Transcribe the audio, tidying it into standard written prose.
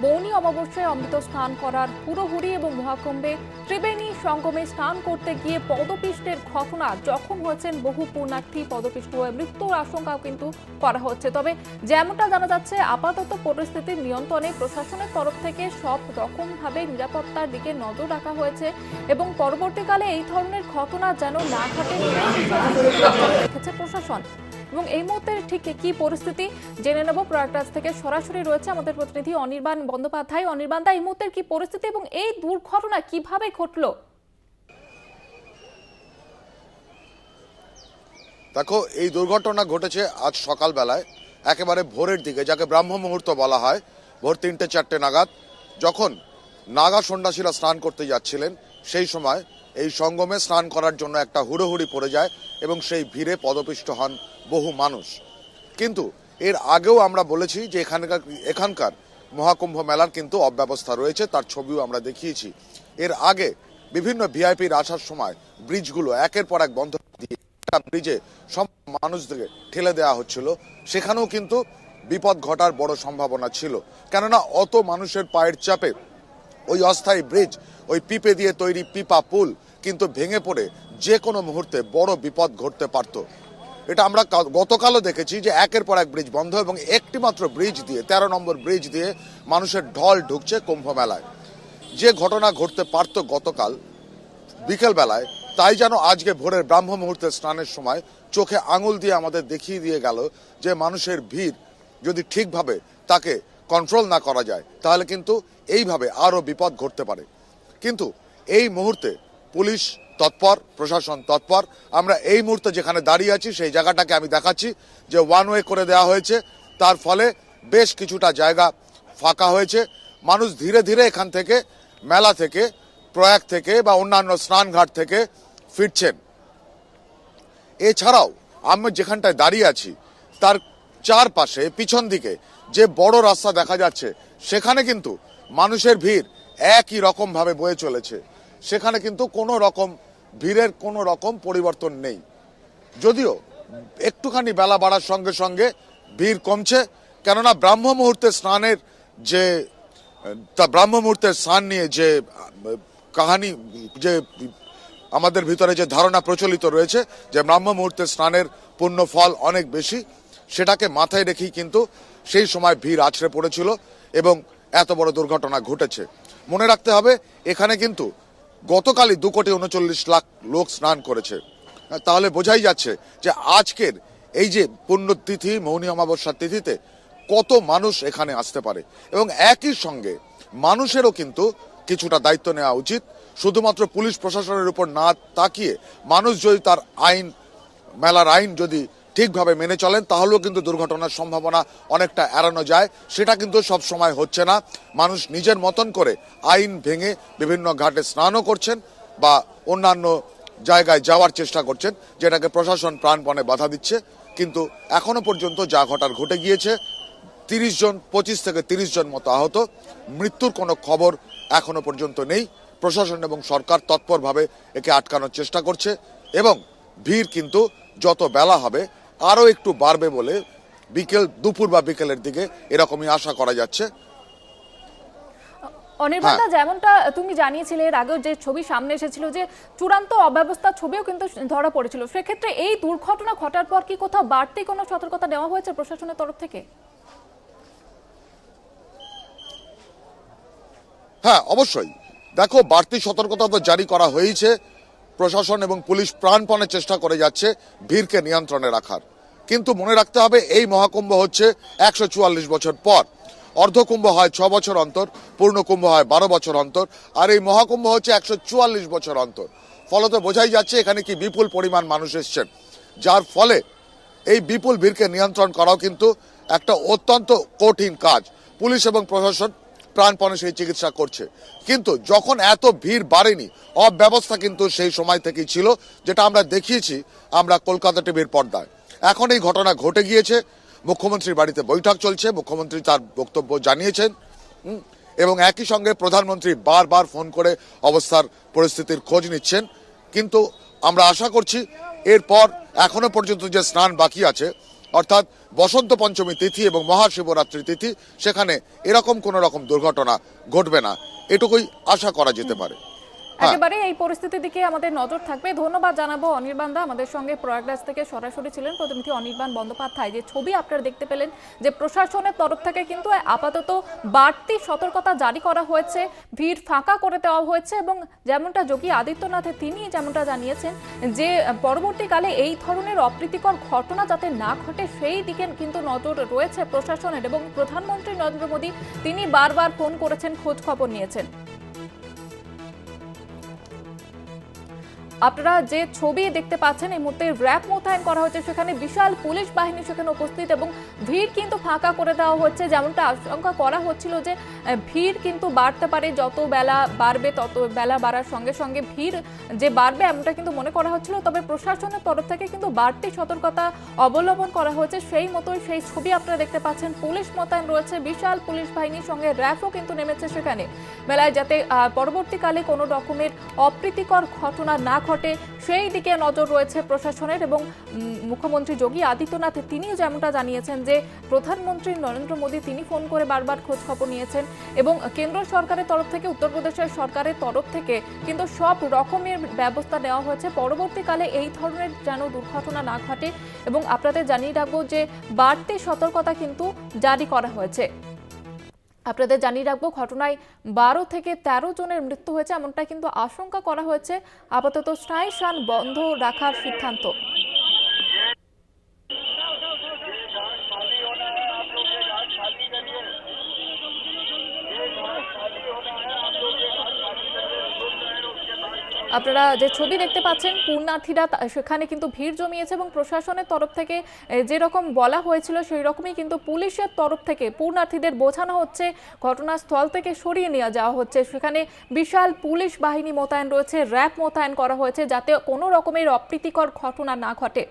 মৌনী অমাবস্যায় অমৃত স্নান করার হুড়োহুড়ি এবং মহাকুম্ভে ত্রিবেণী সঙ্গমে স্নান করতে গিয়ে পদপিষ্টের ঘটনা, জখম হয়েছেন বহু পুণ্যার্থী, পদপিষ্ট হয়ে মৃত্যুর আশঙ্কাও কিন্তু করা হচ্ছে। তবে যেমনটা জানা যাচ্ছে, আপাতত পরিস্থিতির নিয়ন্ত্রণে প্রশাসনের তরফ থেকে সব রকমভাবে নিরাপত্তার দিকে নজর রাখা হয়েছে এবং পরবর্তীকালে এই ধরনের ঘটনা যেন না ঘটে রেখেছে প্রশাসন। এবং এই মুহূর্তে ঠিক কি পরিস্থিতি জেনে নেব প্রয়াগরাজ থেকে সরাসরি রয়েছে আমাদের প্রতিনিধি অনির্বাণ বন্দ্যোপাধ্যায়। অনির্বাণ দা, এই মুহূর্তের কি পরিস্থিতি এবং এই দুর্ঘটনা কিভাবে ঘটলো? দেখো, এই দুর্ঘটনা ঘটেছে আজ সকালবেলায়, একেবারে ভোরের দিকে, যাকে ব্রাহ্ম মুহূর্ত বলা হয়। ভোর 3-4 নাগাদ যখন নাগা সন্ন্যাসীরা স্নান করতে যাচ্ছিলেন, সেই সময় এই সঙ্গমে স্নান করার জন্য একটা হুড়োহুড়ি পড়ে যায় এবং সেই ভিড়ে পদপিষ্ট হন বহু মানুষ। কিন্তু এর আগেও আমরা বলেছি যে এখানকার মহাকুম্ভ মেলার কিন্তু অব্যবস্থা রয়েছে, তার ছবিও আমরা দেখিয়েছি। এর আগে বিভিন্ন ভিআইপির আসার সময় ব্রিজগুলো একের পর এক বন্ধ দিয়ে ব্রিজে সব মানুষদেরকে ঠেলে দেওয়া হচ্ছিল, সেখানেও কিন্তু বিপদ ঘটার বড় সম্ভাবনা ছিল। কেননা অত মানুষের পায়ের চাপে ওই অস্থায়ী ব্রিজ, ওই পিপে দিয়ে তৈরি পিপা পুল কিন্তু ভেঙে পড়ে যে কোনো মুহূর্তে বড় বিপদ ঘটতে পারত। এটা আমরা গতকালও দেখেছি যে একের পর এক ব্রিজ বন্ধ এবং একটি মাত্র ব্রিজ দিয়ে, 13 নম্বর ব্রিজ দিয়ে মানুষের ঢল ঢুকছে কুম্ভ মেলায়। যে ঘটনা ঘটতে পারত গতকাল বিকেল বেলায়, তাই যেন আজকে ভোরের ব্রাহ্ম মুহূর্তের স্নানের সময় চোখে আঙুল দিয়ে আমাদের দেখিয়ে দিয়ে গেল যে মানুষের ভিড় যদি ঠিকভাবে তাকে কন্ট্রোল না করা যায়, তাহলে কিন্তু এইভাবে আরো বিপদ ঘটতে পারে। কিন্তু এই মুহূর্তে পুলিশ তৎপর, প্রশাসন তৎপর। আমরা এই মুহূর্তে যেখানে দাঁড়িয়ে আছি সেই জায়গাটাকে আমি দেখাচ্ছি যে ওয়ান ওয়ে করে দেওয়া হয়েছে, তার ফলে বেশ কিছুটা জায়গা ফাঁকা হয়েছে। মানুষ ধীরে ধীরে এখান থেকে, মেলা থেকে, প্রয়াগ থেকে বা অন্যান্য স্নানঘাট থেকে ফিরছেন। এছাড়াও আমি যেখানটায় দাঁড়িয়ে আছি তার চারপাশে পিছন দিকে যে বড় রাস্তা দেখা যাচ্ছে, সেখানে কিন্তু মানুষের ভিড় একই রকম ভাবে বয়ে চলেছে। সেখানে কিন্তু কোনো রকম ভিড়ের কোনো রকম পরিবর্তন নেই। যদিও একটুখানি বেলা বাড়ার সঙ্গে সঙ্গে ভিড় কমছে, কেননা ব্রাহ্ম মুহূর্তের স্নানের যে ব্রাহ্ম মুহূর্তের স্নান নিয়ে যে কাহিনী, যে আমাদের ভিতরে যে ধারণা প্রচলিত রয়েছে যে ব্রাহ্ম মুহূর্তের স্নানের পুণ্য ফল অনেক বেশি, সেটাকে মাথায় রেখেই কিন্তু সেই সময় ভিড় আছড়ে পড়েছিল এবং এত বড় দুর্ঘটনা ঘটেছে। মনে রাখতে হবে, এখানে কিন্তু গতকালই 2,39,00,000 লোক স্নান করেছে। তাহলে বোঝাই যাচ্ছে যে আজকের এই যে পুণ্যতিথি, মৌনী অমাবস্যার তিথিতে কত মানুষ এখানে আসতে পারে। এবং একই সঙ্গে মানুষেরও কিন্তু কিছুটা দায়িত্ব নেওয়া উচিত। শুধুমাত্র পুলিশ প্রশাসনের উপর না তাকিয়ে মানুষ যদি তার আইন, মেলার আইন যদি ঠিকভাবে মেনে চলেন, তাহলেও কিন্তু দুর্ঘটনার সম্ভাবনা অনেকটা এড়ানো যায়। সেটা কিন্তু সব সময় হচ্ছে না। মানুষ নিজের মতন করে আইন ভেঙে বিভিন্ন ঘাটে স্নানও করছেন বা অন্যান্য জায়গায় যাওয়ার চেষ্টা করছেন, যেটাকে প্রশাসন প্রাণপণে বাধা দিচ্ছে। কিন্তু এখনো পর্যন্ত যা ঘটার ঘটে গিয়েছে, 25 থেকে 30 জন মতো আহত, মৃত্যুর কোনো খবর এখনো পর্যন্ত নেই। প্রশাসন এবং সরকার তৎপরভাবে একে আটকানোর চেষ্টা করছে এবং ভিড় কিন্তু যত বেলা হবে আরো একটু বাড়বে বলে দুপুর বা বিকেলের দিকে এরকমই আশা করা যাচ্ছে। অনির্বাণ দা, যেমনটা তুমি জানিয়েছিলে এর আগেও যে ছবি সামনে এসেছিল যে চূড়ান্ত অব্যবস্থার ছবিও কিন্তু ধরা পড়েছিল, সেক্ষেত্রে এই দুর্ঘটনা ঘটার পর কি কোথাও বাড়তি কোনো সতর্কতা নেওয়া হয়েছে প্রশাসনের তরফ থেকে? হ্যাঁ, অবশ্যই। দেখো, বাড়তি সতর্কতা তো জারি করা হয়েছে। প্রশাসন এবং পুলিশ প্রাণপণে চেষ্টা করে যাচ্ছে ভিড়কে নিয়ন্ত্রণে রাখার। কিন্তু মনে রাখতে হবে, এই মহাকুম্ভ হচ্ছে 144 বছর পর। অর্ধকুম্ভ হয় 6 বছর অন্তর, পূর্ণকুম্ভ হয় 12 বছর অন্তর, আর এই মহাকুম্ভ হচ্ছে 144 বছর অন্তর। ফলত বোঝাই যাচ্ছে এখানে কি বিপুল পরিমাণ মানুষ এসছেন, যার ফলে এই বিপুল ভিড়কে নিয়ন্ত্রণ করাও কিন্তু একটা অত্যন্ত কঠিন কাজ। পুলিশ এবং প্রশাসন প্রাণপণে সেই চিকিৎসা করছে। কিন্তু যখন এত ভিড় বাড়েনি, অব্যবস্থা কিন্তু সেই সময় থেকেই ছিল, যেটা আমরা দেখিয়েছি আমরা কলকাতা টিভির পর্দায়। এখন এই ঘটনা ঘটে গিয়েছে, মুখ্যমন্ত্রীর বাড়িতে বৈঠক চলছে, মুখ্যমন্ত্রী তার বক্তব্য জানিয়েছেন এবং একই সঙ্গে প্রধানমন্ত্রী বারবার ফোন করে অবস্থার পরিস্থিতির খোঁজ নিচ্ছেন। কিন্তু আমরা আশা করছি এরপর এখনো পর্যন্ত যে স্নান বাকি আছে, অর্থাৎ বসন্ত পঞ্চমী তিথি এবং মহাশিবরাত্রি তিথি, সেখানে এরকম কোনো রকম দুর্ঘটনা ঘটবে না, এটুকুই আশা করা যেতে পারে। একেবারে এই পরিস্থিতির দিকে আমাদের নজর থাকবে। ধন্যবাদ জানাবো অনির্বাণ দা, আমাদের সঙ্গে প্রয়াগরাজ থেকে সরাসরি ছিলেন প্রতিনিধি অনির্বাণ বন্দ্যোপাধ্যায়। যে ছবি আপনারা দেখতে পেলেন যে প্রশাসনের তরফ থেকে কিন্তু আপাতত বাড়তি সতর্কতা জারি করা হয়েছে, ভিড় ফাঁকা করে দেওয়া হয়েছে এবং যেমনটা যোগী আদিত্যনাথ তিনি যেমনটা জানিয়েছেন যে পরবর্তীকালে এই ধরনের অপ্রীতিকর ঘটনা যাতে না ঘটে সেই দিকে কিন্তু নজর রয়েছে প্রশাসনের। এবং প্রধানমন্ত্রী নরেন্দ্র মোদী তিনি বারবার ফোন করেছেন, খোঁজ খবর নিয়েছেন। আপনারা যে ছবি দেখতে পাচ্ছেন এই মুহূর্তে র্যাব মোতায়েন করা হয়েছে, সেখানে বিশাল পুলিশ বাহিনী সেখানে উপস্থিত এবং ভিড় কিন্তু ফাঁকা করে দেওয়া হচ্ছে। যেমনটা আশঙ্কা করা হচ্ছিল যে ভিড় কিন্তু বাড়তে পারে, যত বেলা বাড়বে তত বেলা বাড়ার সঙ্গে সঙ্গে ভিড় যে বাড়বে এমনটা কিন্তু মনে করা হচ্ছিল। তবে প্রশাসনের তরফ থেকে কিন্তু বাড়তি সতর্কতা অবলম্বন করা হয়েছে, সেই মতোই সেই ছবি আপনারা দেখতে পাচ্ছেন। পুলিশ মোতায়েন রয়েছে, বিশাল পুলিশ বাহিনীর সঙ্গে র্যাবও কিন্তু নেমেছে সেখানে মেলায়, যাতে পরবর্তীকালে কোনো রকমের অপ্রীতিকর ঘটনা না ঘটে সেই দিকে নজর রয়েছে প্রশাসনের। এবং মুখ্যমন্ত্রী যোগী আদিত্যনাথ তিনিও যেমনটা জানিয়েছেন যে প্রধানমন্ত্রী নরেন্দ্র মোদী তিনি ফোন করে বারবার খোঁজ খবর নিয়েছেন এবং কেন্দ্র সরকারের তরফ থেকে উত্তরপ্রদেশের সরকারের তরফ থেকে কিন্তু সব রকমের ব্যবস্থা নেওয়া হয়েছে পরবর্তীকালে এই ধরনের যেন দুর্ঘটনা না ঘটে। এবং আপনাদের জানিয়ে রাখবো যে বাড়তি সতর্কতা কিন্তু জারি করা হয়েছে। আপনাদের জানিয়ে রাখবো ঘটনায় 12 থেকে 13 জনের মৃত্যু হয়েছে, এমনটা কিন্তু আশঙ্কা করা হয়েছে। আপাতত স্থায়ী শান বন্ধ রাখার সিদ্ধান্ত। আপনারা যে ছবি দেখতে পাচ্ছেন পূর্ণার্থীরা সেখানে কিন্তু ভিড় জমিয়েছে এবং প্রশাসনের তরফ থেকে যেরকম বলা হয়েছিল সেই রকমই কিন্তু পুলিশের তরফ থেকে পূর্ণার্থীদের বোঝানো হচ্ছে, ঘটনাস্থল থেকে সরিয়ে নিয়ে যাওয়া হচ্ছে। সেখানে বিশাল পুলিশ বাহিনী মোতায়েন রয়েছে, র্যাব মোতায়েন করা হয়েছে যাতে কোনো রকমের অপ্রীতিকর ঘটনা না ঘটে।